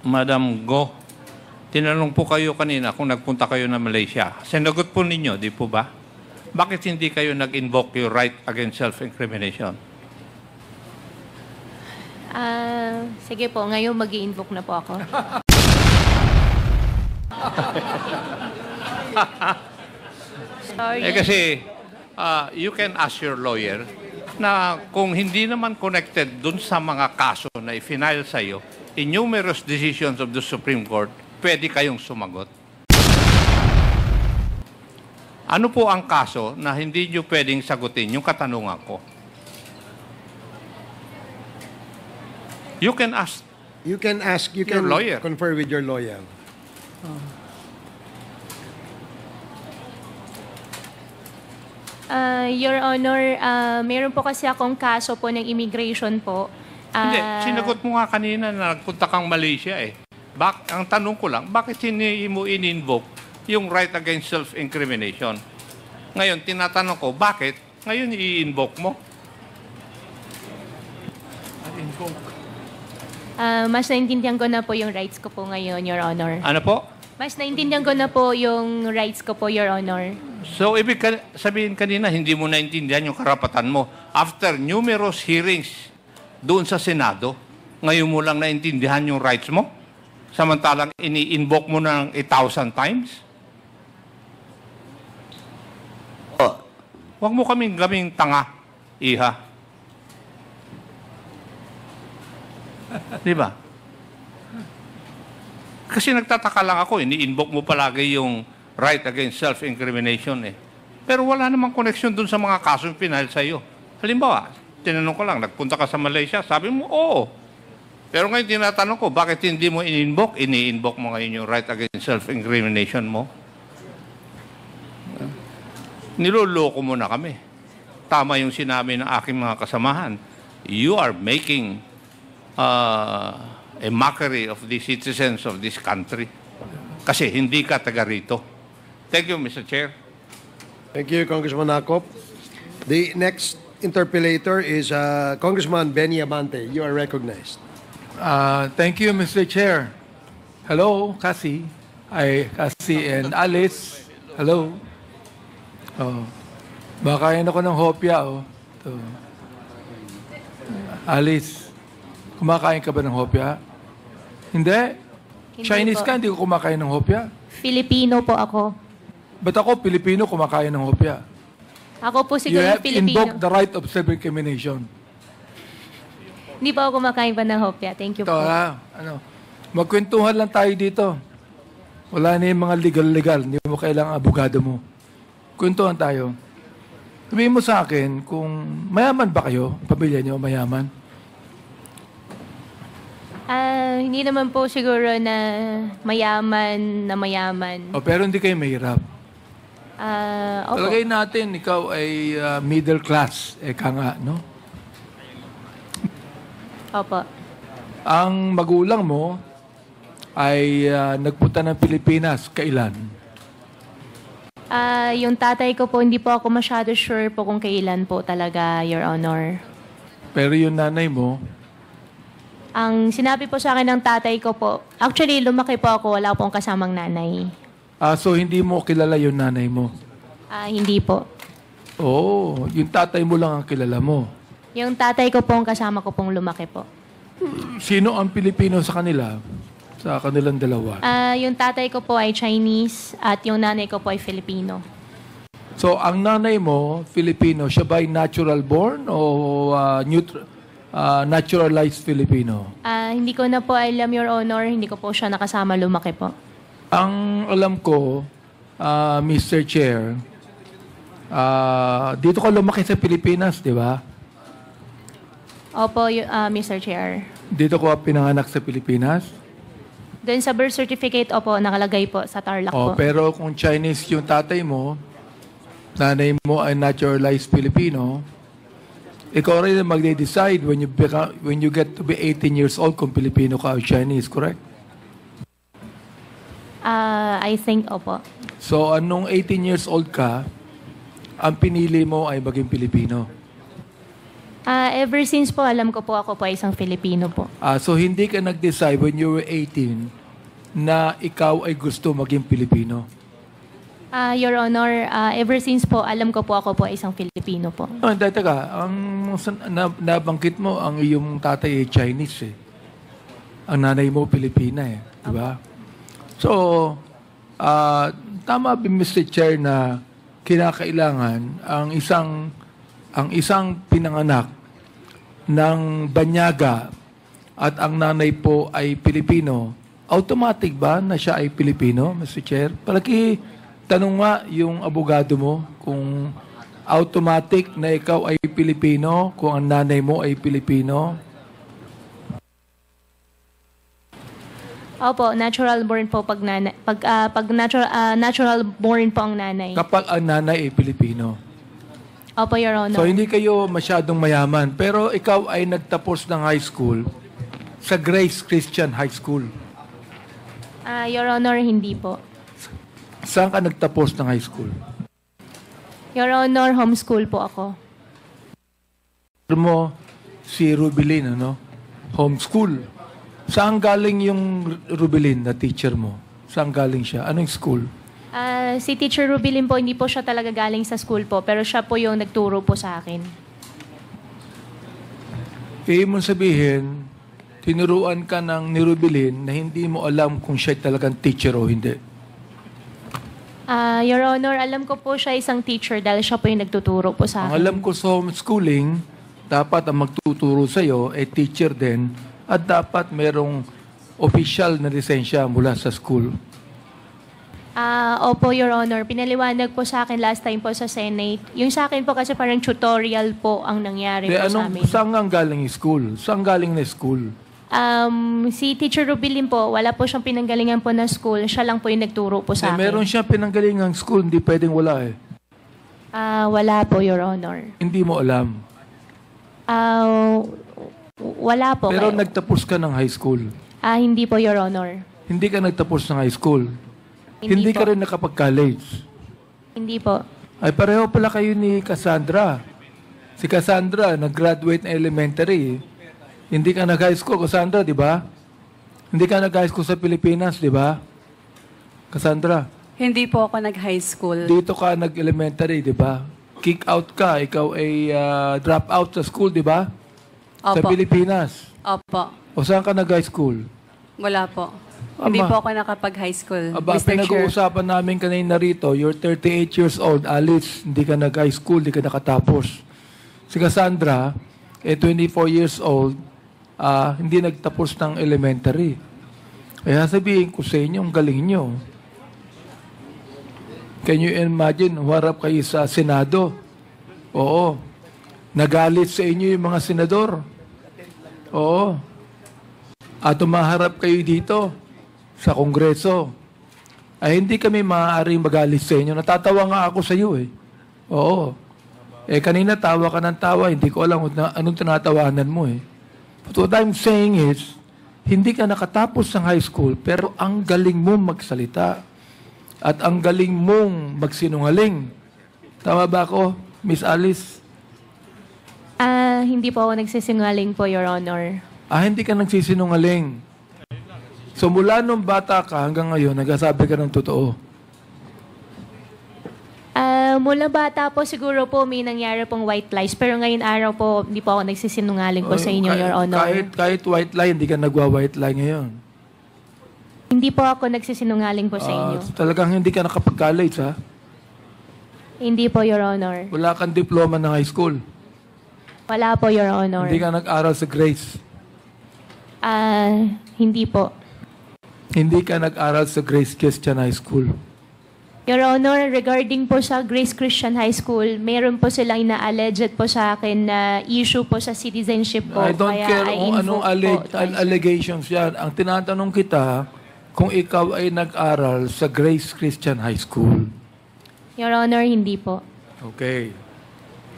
Madam Go, tinanong po kayo kanina kung nagpunta kayo na Malaysia. Sinagot po ninyo, di po ba? Bakit hindi kayo nag-invoke your right against self-incrimination? Sige po, ngayon mag-i-invoke na po ako. Sorry. Kasi you can ask your lawyer na kung hindi naman connected dun sa mga kaso na i-final sa'yo, in numerous decisions of the Supreme Court, pwede kayong sumagot. Ano po ang kaso na hindi nyo pwedeng sagutin yung katanungan ko? You can ask. You can Your lawyer. confer with your lawyer. Your Honor, meron po kasi akong kaso po ng immigration po. Hindi, sinagot mo nga kanina na nagpunta kang Malaysia eh. Ang tanong ko lang, bakit hindi mo in-invoke yung right against self-incrimination? Ngayon, tinatanong ko, bakit ngayon i-invoke mo? Mas naintindihan ko na po yung rights ko po ngayon, Your Honor. Ano po? Mas naintindihan ko na po yung rights ko po, Your Honor. So, ibig sabihin kanina, hindi mo naintindihan yung karapatan mo. After numerous hearings doon sa Senado, ngayon mo lang naintindihan yung rights mo? Samantalang ini-invoke mo ng 1,000 times? Huwag mo kaming tanga, iha. Di ba? Kasi nagtataka lang ako, ini-invoke mo palagi yung right against self-incrimination eh. Pero wala namang connection dun sa mga kasong pinahal sa'yo. Halimbawa, tinanong ko lang, nagpunta ka sa Malaysia, sabi mo, oo. Pero ngayon tinatanong ko, bakit hindi mo in-invoke? Ini-invoke mo ngayon yung right against self-incrimination mo. Niloloko mo na kami. Tama yung sinabi ng aking mga kasamahan. You are making a mockery of the citizens of this country. Kasi hindi ka taga rito. Thank you, Mr. Chair. Thank you, Congressman Acop. The next interpellator is Congressman Benny Amante. You are recognized. Thank you, Mr. Chair. Hello, Cassie. Cassie and Alice. Hello. Oh, bakain ako ng hopya, oh. Ito. Alice, kumakain ka ba ng hopya? Hindi. Chinese po. ka, hindi ko kumakain ng hopya. Filipino po ako. Ba't ako, Pilipino, kumakain ng hopya? Ako po You siguro have Filipino. invoked the right of self-incrimination. Hindi po ako kumakain pa ng hopya. Thank you Ito, po. magkwentuhan lang tayo dito. Wala na yung mga legal-legal. Hindi mo kailangang abogado mo. Kwentuhan tayo. Sabihin mo sa akin, kung mayaman ba kayo? Pamilya niyo, mayaman? Hindi naman po siguro na mayaman. Pero hindi kayo mahirap. Opo. Talagay natin, ikaw ay middle class. Eka nga, no? Opo. Ang magulang mo ay nagpunta ng Pilipinas. Kailan? Yung tatay ko po, hindi po ako masyado sure po kung kailan po talaga, Your Honor. Pero yung nanay mo, Ang sinabi po sa akin ng tatay ko po, actually lumaki po ako, wala pong kasamang nanay. so hindi mo kilala yung nanay mo? Hindi po. Oo, yung tatay mo lang ang kilala mo. Yung tatay ko pong kasama ko pong lumaki po. Sino ang Pilipino sa kanila? Sa kanilang dalawa? Yung tatay ko po ay Chinese at yung nanay ko po ay Filipino. So, ang nanay mo, Filipino, siya ba ay natural born o naturalized Filipino? Hindi ko na po alam, Your Honor. Hindi ko po siya nakasama lumaki po. Ang alam ko, Mr. Chair, dito ka lumaki sa Pilipinas, di ba? Opo, Mr. Chair. Dito ko pinanganak sa Pilipinas? Doon sa birth certificate, opo, nakalagay po sa Tarlac po. Pero kung Chinese yung tatay mo, nanay mo ay naturalized Filipino, ikaw rin ang magde-decide when you get to be 18 years old kung Filipino ka o Chinese, correct? I think, opo. So, anong 18 years old ka, ang pinili mo ay maging Pilipino. Ever since po, alam ko po ako po ay isang Filipino po. So hindi ka nag-decide when you were 18 na ikaw ay gusto maging Pilipino? Your Honor, ever since po, alam ko po ako po ay isang Filipino po. Oh, hindi, teka. Nabanggit mo, ang iyong tatay ay Chinese eh. Ang nanay mo, Pilipina eh. Diba? So, tama ba, Mr. Chair, na kinakailangan ang isang pinanganak ng banyaga at ang nanay po ay Pilipino, automatic ba na siya ay Pilipino, Mr. Chair? Palagi, tanong nga yung abogado mo kung automatic na ikaw ay Pilipino, kung ang nanay mo ay Pilipino. Opo, natural born po pag natural born po ang nanay. Kapag ang nanay ay Pilipino. Opo, Your Honor. So hindi kayo masyadong mayaman, pero ikaw ay nagtapos ng high school sa Grace Christian High School. Your Honor, hindi po. Saan ka nagtapos ng high school? Your Honor, homeschool po ako. Mo si Rubilin, ano? Homeschool. Saan galing yung Rubilin na teacher mo? Saan galing siya? Anong school? Si Teacher Rubilin po, hindi po siya talaga galing sa school po, pero siya po yung nagturo po sa akin. Ibig mo sabihin, tinuruan ka ng ni Rubilin na hindi mo alam kung siya talagang teacher o hindi. Your Honor, alam ko po siya isang teacher dahil siya po yung nagtuturo po sa Ang akin. alam ko sa homeschooling, dapat ang magtuturo sa'yo ay teacher din at dapat merong official na lisensya mula sa school. Opo, Your Honor. Pinaliwanag po sa akin last time po sa Senate. Yung sa akin po kasi parang tutorial po ang nangyari po sa amin. Saan ang galing yung school? Saan galing na school? Si Teacher Rubilin po, wala po siyang pinanggalingan po na school. Siya lang po yung nagturo po sa akin. Meron siyang pinanggalingang school, hindi pwedeng wala eh. Wala po, Your Honor. Hindi mo alam. Wala po. Pero nagtapos ka ng high school. Hindi po, Your Honor. Hindi ka nagtapos ng high school. Hindi po. ka rin nakapag-college. Hindi po. Ay pareho pala kayo ni Cassandra. Si Cassandra, nag-graduate na elementary. Hindi ka nag-high school, Cassandra, di ba? Hindi ka nag-high school sa Pilipinas, di ba? Cassandra, Hindi po ako nag-high school. dito ka nag-elementary, di ba? Kick out ka, ikaw ay drop out sa school, di ba? Sa Opo. Pilipinas. Opo. O saan ka nag-high school? Wala po. Ama. Hindi po ako nakapag-high school, Aba, Mr. Chair. pinag-uusapan namin kanina rito, you're 38 years old, Alice, hindi ka nag-high school, hindi ka nakatapos. Si Cassandra, 24 years old, hindi nagtapos ng elementary. Kaya sabihin ko sa inyo, ang galing nyo. Can you imagine, huwarap kayo sa Senado? Oo. Nagalit sa inyo yung mga senador. Oo. At umaharap kayo dito sa Kongreso. Ay hindi kami maaaring magalit sa inyo. Natatawa nga ako sa iyo eh. Oo. Kanina tawa ka ng tawa, hindi ko alam anong tinatawanan mo eh. But what I'm saying is, hindi ka nakatapos ng high school, pero ang galing mong magsalita. At ang galing mong magsinungaling. Tama ba ako, Miss Alice? Hindi po ako nagsisinungaling po, Your Honor. Hindi ka nagsisinungaling. So mula nung bata ka hanggang ngayon, nagsasabi ka ng totoo. Mula bata po siguro po may nangyari pong white lies. Pero ngayon araw po, hindi po ako nagsisinungaling po sa inyo, Your Honor. Kahit white lie, hindi ka nagwa-white lie ngayon. Hindi po ako nagsisinungaling po sa inyo. Talagang hindi ka nakapag-college, ha? Hindi po, Your Honor. Wala kang diploma ng high school. Wala po, Your Honor. Hindi ka nag-aral sa Grace. Hindi po. Hindi ka nag-aral sa Grace Christian High School. Your Honor, regarding po sa Grace Christian High School, meron po silang ina-alleged po sa akin na issue po sa citizenship po. I don't Kaya care I kung anong invoke po twice. allegations yan. Ang tinatanong kita, kung ikaw ay nag-aral sa Grace Christian High School. Your Honor, hindi po. Okay.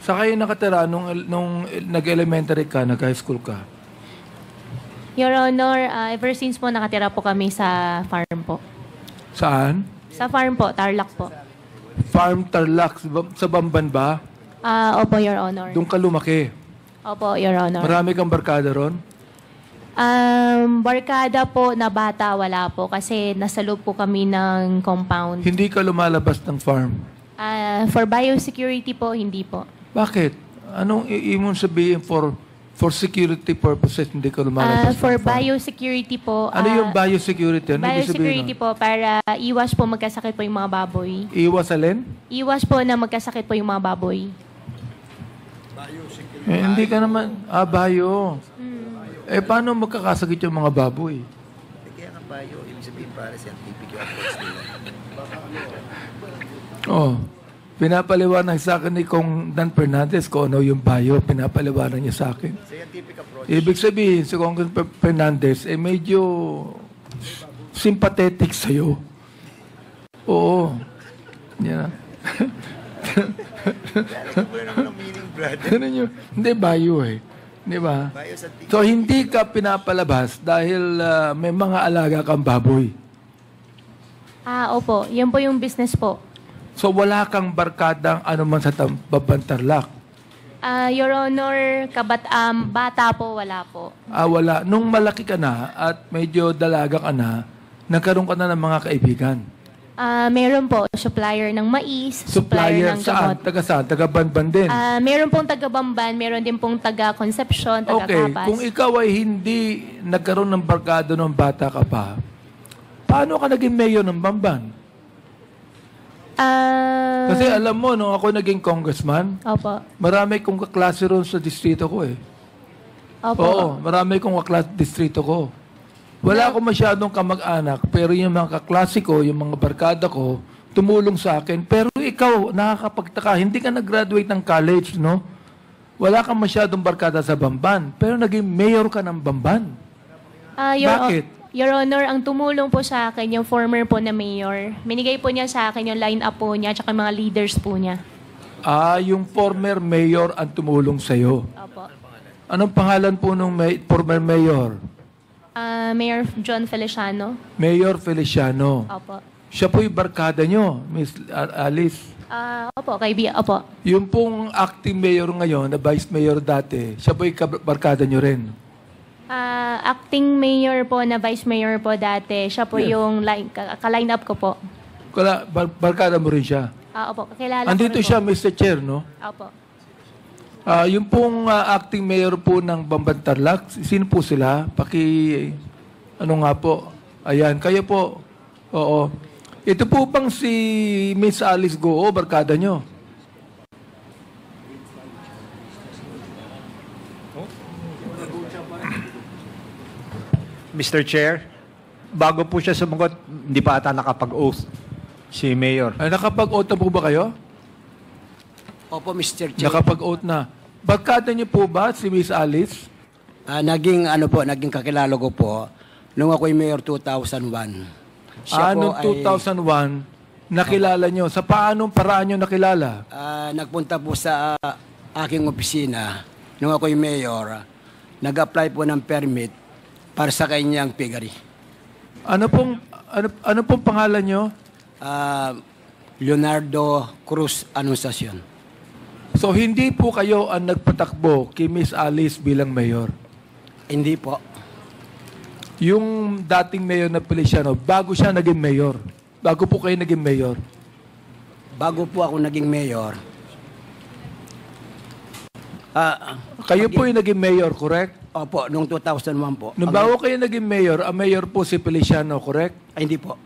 Sa kayo nakatira nung nag-elementary ka, nag-high school ka? Your Honor, ever since po nakatira po kami sa farm po. Saan? Sa farm po, Tarlac po. Farm Tarlac, sa Bamban ba? Opo, Your Honor. Doon ka lumaki. Opo, Your Honor. Marami kang barkada ron? Barkada po na bata, wala po. Kasi nasa loob po kami ng compound. Hindi ka lumalabas ng farm. For biosecurity po, hindi po. Bakit? Anong iimon sabihin for security purposes hindi ka lumalabas For ng farm? biosecurity po, Ano yung biosecurity? Ano ibig sabihin biosecurity nun? po, para iwas po magkasakit po yung mga baboy. Iwas alin? Iwas po na magkasakit po yung mga baboy. Hindi ka naman, bio. Paano magkakasakit yung mga baboy? Kaya nga bayo, ibig sabihin para scientific yung approach nila. Oh, pinapaliwanag sa akin ni Kong Dan Fernandez kung ano yung bio, pinapaliwanag niya sa akin. Scientific approach. Ibig sabihin, si Kong Fernandez, medyo sympathetic sa'yo. Oo. Yan. Wala naman ang meaning, brother. Ganun yun. Hindi, bio eh. Di ba? Bayo sa tingin. So, hindi ka pinapalabas dahil may mga alaga kang baboy. Opo. Yun po yung business po. So, wala kang barkadang anuman sa Babantarlak. Your Honor, bata po, wala po. Wala. Nung malaki ka na at medyo dalaga ka na, nagkaroon ka na ng mga kaibigan. Meron po, supplier ng mais, supplier ng saan? gamot. Taga saan? Taga Banban din. Meron pong taga-Bamban, meron din pong taga-Concepcion, Okay, taga-Kapas. kung ikaw ay hindi nagkaroon ng barkado nung bata ka pa, paano ka naging mayor ng Bamban? Kasi alam mo, nung ako naging congressman, Opo. marami kong kaklase ron sa distrito ko eh. Opo. Oo, marami kong kaklase sa distrito ko. Wala akong masyadong kamag-anak, pero yung mga kaklase ko, yung mga barkada ko, tumulong sa akin. Pero ikaw, nakakapagtaka, hindi ka nag-graduate ng college, no? Wala kang masyadong barkada sa Bamban, pero naging mayor ka ng Bamban. Bakit? Your Honor, ang tumulong po sa akin, yung former po na mayor, minigay po niya sa akin yung line-up po niya at mga leaders po niya. Yung former mayor ang tumulong sa'yo. Opo. Anong pangalan po nung former mayor? Mayor John Feliciano. Mayor Feliciano. Opo. Siya po yung barkada nyo, Miss Alice. Opo, kaibigan. Opo. Yung pong acting mayor ngayon, na vice mayor dati, siya po yung barkada nyo rin. Acting mayor po na vice mayor po dati, siya po yung ka-line up ko po. Barkada mo rin siya. Opo, kakilala ko Andito rin siya, po. Mr. Chair, no? Opo. Yung pong acting mayor po ng Bambantarlac, sino po sila? Ano nga po? Ayan, kayo po. Oo. Ito po bang si Miss Alice Goo, barkada nyo? Mr. Chair, bago po siya sumagot, hindi pa ata nakapag-oath si Mayor. Ay, nakapag-oath na po ba kayo? Opo, Mr. Chair. Nakapag-oath na. Barkada niyo po ba si Miss Alice? Naging kakilala ko po nung ako'y mayor 2001. Siya po Noong 2001, nakilala niyo. Sa paanong paraan niyo nakilala? nagpunta po sa aking opisina nung ako'y mayor. Nag-apply po ng permit para sa kanyang piggery. Ano pong pangalan niyo? Leonardo Cruz Anunciacion. So, hindi po kayo ang nagpatakbo kay Miss Alice bilang mayor. Hindi po. Yung dating mayor na Feliciano, bago siya naging mayor. Bago po kayo naging mayor. Bago po ako naging mayor, Kayo po yung naging mayor, correct? opo, noong 2001 po. Nung bago kayo naging mayor, ang mayor po si Feliciano, correct? Hindi po.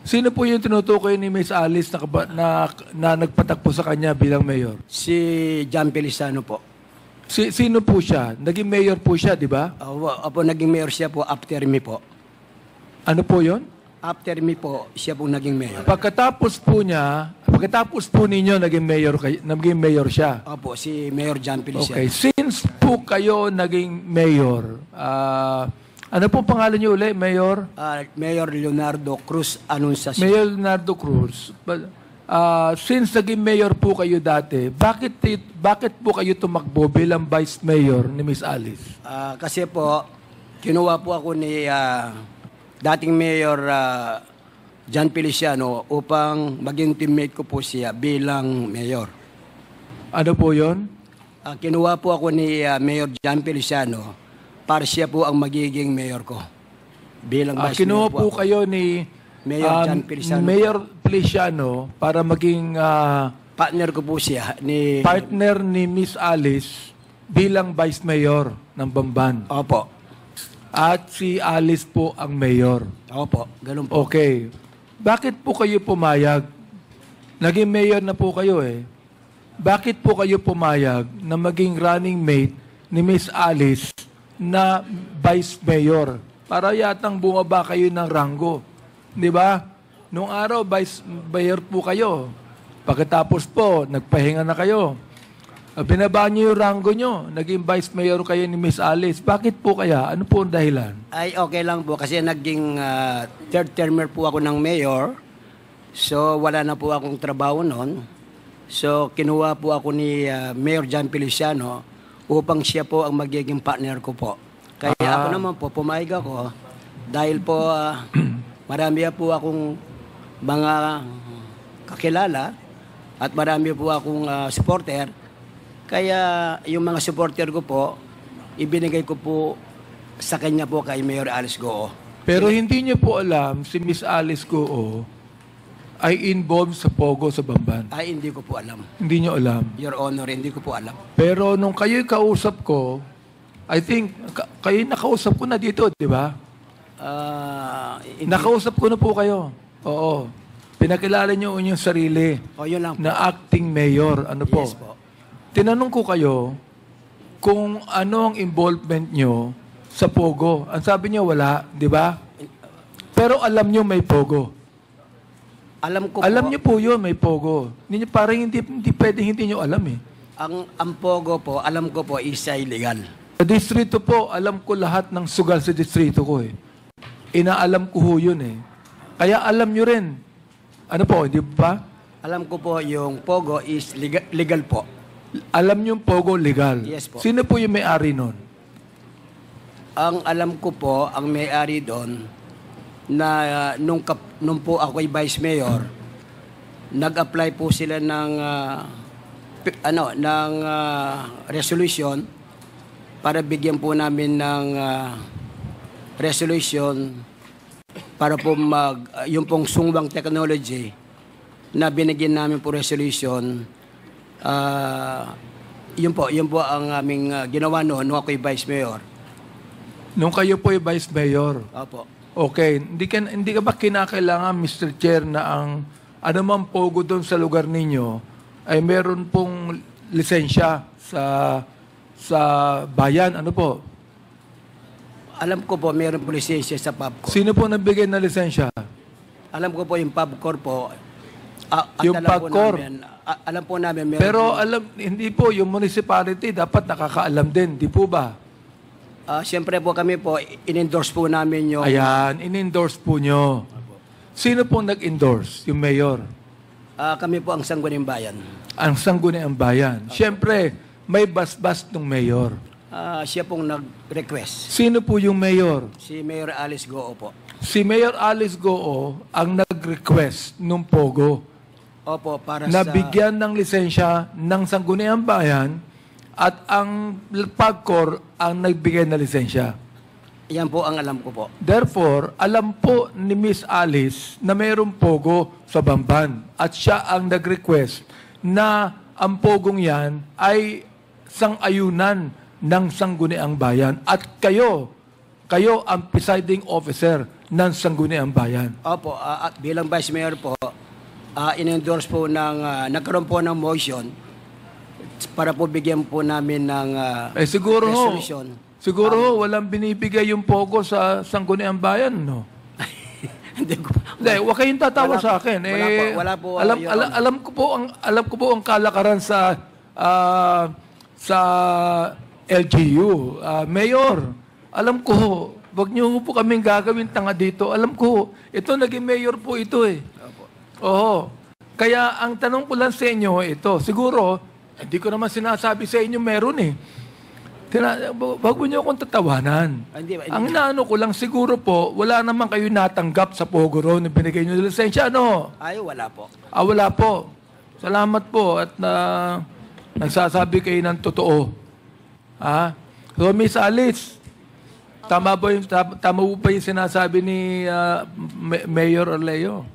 Sino po yung tinutukoy ni Miss Alice na nagpatakbo sa kanya bilang mayor? Si John Feliciano po. Sino po siya? Naging mayor po siya, di ba? Opo, naging mayor siya po after me po. Ano po yon? After me po, siya po naging mayor. Pagkatapos po ninyo, naging mayor siya. Opo, si Mayor John Feliciano. Okay, since po kayo naging mayor, ano po pangalan niyo uli, Mayor? Mayor Leonardo Cruz Anunciacion. Mayor Leonardo Cruz. Since naging mayor po kayo dati, bakit po kayo tumakbo bilang vice mayor ni Miss Alice? Kasi po, kinuha po ako ni dating Mayor John Feliciano upang maging teammate ko po siya bilang mayor. Ano po yon? Kinuha po ako ni Mayor John Feliciano para siya po ang magiging mayor ko. Bilang vice Kinuha mayor po ako. kayo ni Mayor John Feliciano. Mayor Feliciano para maging Partner ko po siya ni... partner ni Miss Alice bilang Vice Mayor ng Bamban. Opo. At si Alice po ang mayor. Opo. Ganun po. Okay. Bakit po kayo pumayag? Naging mayor na po kayo eh. Bakit po kayo pumayag na maging running mate ni Miss Alice na Vice Mayor? Para yatang bumaba kayo ng ranggo. Di ba? Nung araw, Vice Mayor po kayo. Pagkatapos po, nagpahinga na kayo. Binaba niyo yung ranggo nyo. Naging Vice Mayor kayo ni Miss Alice. Bakit po kaya? Ano po ang dahilan? Ay, okay lang po kasi naging third termer po ako ng mayor. So, wala na po akong trabaho noon. So, kinuha po ako ni Mayor John Feliciano upang siya po ang magiging partner ko po. Kaya ako naman po, pumayag ako. Dahil po, marami po akong mga kakilala at marami po akong supporter. Kaya yung mga supporter ko po, ibinigay ko po sa kanya po kay Mayor Alice Goo. Pero hindi niyo po alam si Miss Alice Goo ay involved sa Pogo sa Bamban. Ay, hindi ko po alam. Hindi niyo alam. Your Honor, hindi ko po alam. Pero nung kayo'y kausap ko, I think, kayo nakausap ko na dito, di ba? Nakausap ko na po kayo. Oo. Pinakilala niyo inyong sarili Yun lang po. na acting mayor. Ano po? Yes po. Tinanong ko kayo kung ano ang involvement niyo sa Pogo. Ang sabi niyo wala, di ba? Pero alam niyo may Pogo. Alam ko Alam po, niyo po yun, may Pogo. Hindi, parang hindi pwedeng hindi niyo alam eh. ang Pogo po, alam ko po, isa illegal. Sa distrito po, alam ko lahat ng sugal sa distrito ko eh. Inaalam ko ho yun eh. Kaya alam nyo rin. Ano po, hindi ba? Alam ko po yung Pogo is legal po. Alam nyo yung Pogo legal. Yes po. Sino po yung may-ari nun? Ang alam ko po, ang may-ari doon, na nung po ako'y vice mayor, nag-apply po sila ng resolution para bigyan po namin ng resolution para po yung pong sungwang technology na binigyan namin po resolution. Yun po ang aming ginawa noon nung ako'y vice mayor. Nung kayo po yung vice mayor. Opo. Okay. Hindi ka ba kinakailangan, Mr. Chair, na ang anumang Pogo doon sa lugar ninyo ay meron pong lisensya sa bayan? Ano po? Alam ko po, mayroon po lisensya sa PubCorp. Sino po nagbigay ng lisensya? Alam ko po yung PubCorp po. Yung alam po PubCorp? namin, alam po namin meron Pero po. hindi po, yung municipality dapat nakakaalam din, di po ba? Siyempre po kami po, in-endorse po namin yung... Ayan, in-endorse po nyo. Sino po nag-endorse? Yung mayor? kami po ang Sangguniang Bayan. Ang Sangguniang Bayan. Siyempre, may basbas ng mayor. Siya pong nag-request. Sino po yung mayor? Si Mayor Alice Goo po. Si Mayor Alice Goo ang nag-request nung Pogo Opo, para na sa... bigyan ng lisensya ng Sangguniang Bayan at ang PubCorp ang nagbigay na lisensya. Yan po ang alam ko po. Therefore, alam po ni Miss Alice na mayroong Pogo sa Bamban at siya ang nag-request na ang Pogong yan ay sang-ayunan ng Sangguniang Bayan at kayo ang presiding officer ng Sangguniang Bayan. Opo, at bilang Vice Mayor po, in-endorse po nagkaroon po ng motion para po bigyan po namin ng Siguro ho, resolution. walang binibigay yung Pogo sa Sangguniang Bayan, no? Hindi ko Hindi, huwag kayong tatawa Wala sa po. akin. Wala po, Your Honor. Alam ko po ang kalakaran sa LGU. Mayor, alam ko, wag niyo po kaming gagawin tanga dito. Alam ko, ito naging mayor po ito eh. Oo. Kaya ang tanong ko lang sa inyo ito, siguro, hindi ko naman sinasabi sa inyo meron eh. Wag mo niyo akong tatawanan. Hindi. Ang inaano ko lang siguro po, wala naman kayo natanggap sa Pogo Road na binigay niyo ng lisensya, ano? Ay, wala po. Wala po. Salamat po at Nagsasabi kayo ng totoo. Ha? So, Miss Alice, tama ba yung sinasabi ni Mayor Orleo?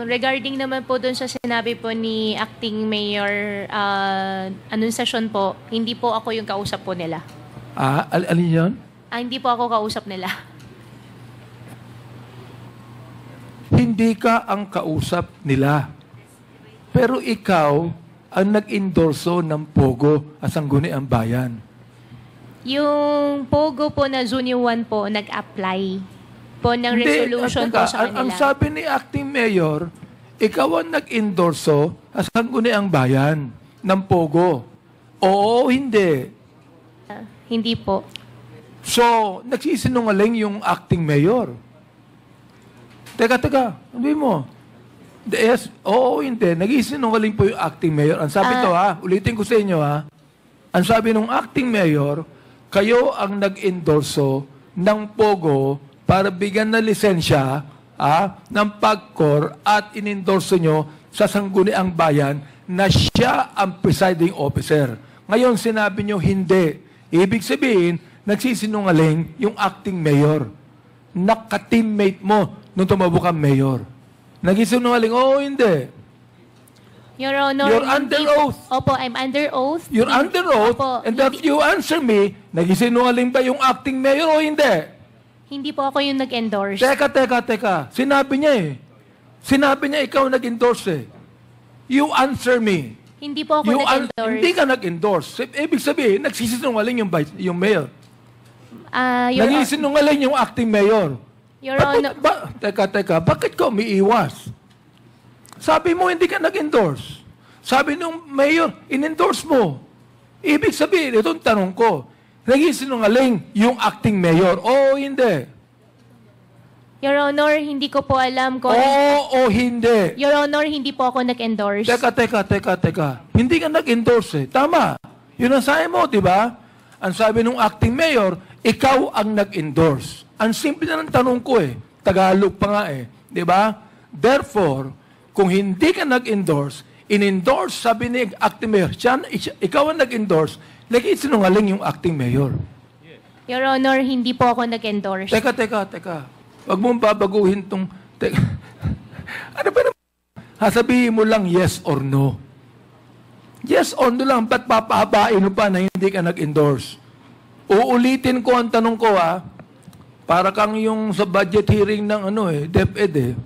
Regarding naman po dun sa sinabi po ni Acting Mayor Anunciacion po, hindi po ako yung kausap po nila. Alin yun? Hindi po ako kausap nila. Hindi ka ang kausap nila. Pero ikaw ang nag-endorso ng Pogo at Sangguniang Bayan. Yung Pogo po na Junior 1 po, nag-apply po ng resolution po sa kanila. Ang sabi ni Acting Mayor, ikaw ang nag-endorso at Sangguniang Bayan ng Pogo. Oo, hindi. Hindi po. So, nagsisinungaling yung Acting Mayor. Teka, sabi mo. Yes, oo, hindi. Nag-isinungaling po yung Acting Mayor. Ang sabi ulitin ko sa inyo Ang sabi ng Acting Mayor, kayo ang nag-endorso ng Pogo para bigyan na lisensya ng PAGCOR at inendorso nyo sa Sangguniang Bayan na siya ang presiding officer. Ngayon, sinabi nyo hindi. Ibig sabihin, nagsisinungaling yung Acting Mayor. Naka-teammate mo nung tumabo kang mayor. Nagsisinungaling, oo, hindi. Your Honor, You're under oath. Opo, I'm under oath. You're under oath, Opo, and that you answer me, nagsisinungaling ba yung Acting Mayor o hindi? Hindi po ako yung nag-endorse. Teka. Sinabi niya Sinabi niya ikaw nag-endorse You answer me. Hindi po ako nag-endorse. Hindi ka nag-endorse. Ibig sabihin, nagsisinungaling yung mayor. Nagsisinungaling yung Acting Mayor. Your Honor, Teka, bakit ka umiiwas? Sabi mo, hindi ka nag-endorse. Sabi nung mayor, in-endorse mo. Ibig sabihin, itong tanong ko, nagsisinungaling yung Acting Mayor, o hindi? Your Honor, hindi ko po alam kung... Oo o hindi? Your Honor, hindi po ako nag-endorse. Teka. Hindi ka nag-endorse. Tama. Yun ang sabi mo, di ba? Ang sabi nung Acting Mayor, ikaw ang nag-endorse. Ang simple na ng tanong ko Tagalog pa nga di ba? Therefore, kung hindi ka nag-endorse, in-endorse, sabi ni Acting Mayor, ikaw ang nag-endorse, nag-isinungaling yung Acting Mayor. Your Honor, hindi po ako nag-endorse. Teka. Huwag mong babaguhin tong... Ano ba naman? Sabihin mo lang yes or no. Yes or no lang, ba't papahabain mo pa na hindi ka nag-endorse? Uulitin ko ang tanong ko para kang yung sa budget hearing ng DepEd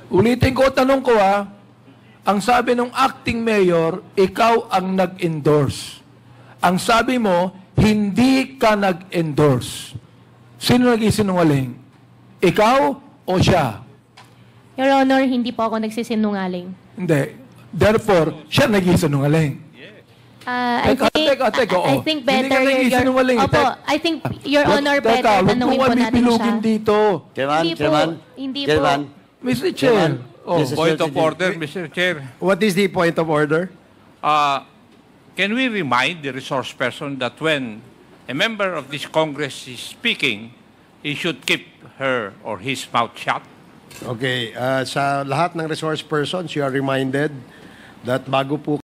Ulitin ko ang tanong ko ang sabi ng Acting Mayor, ikaw ang nag-endorse. Ang sabi mo, hindi ka nag-endorse. Sino nagsisinungaling? Ikaw o siya? Your Honor, hindi po ako nagsisinungaling. Hindi. Therefore, siya nagsisinungaling. I think better I think Your Honor better tanungin po natin siya. Dito. Hindi po. Mr. Chair. Point of order, Mr. Chair. What is the point of order? Can we remind the resource person that when a member of this Congress is speaking, he should keep her or his mouth shut? Okay, sa lahat ng resource persons, you are reminded that bago po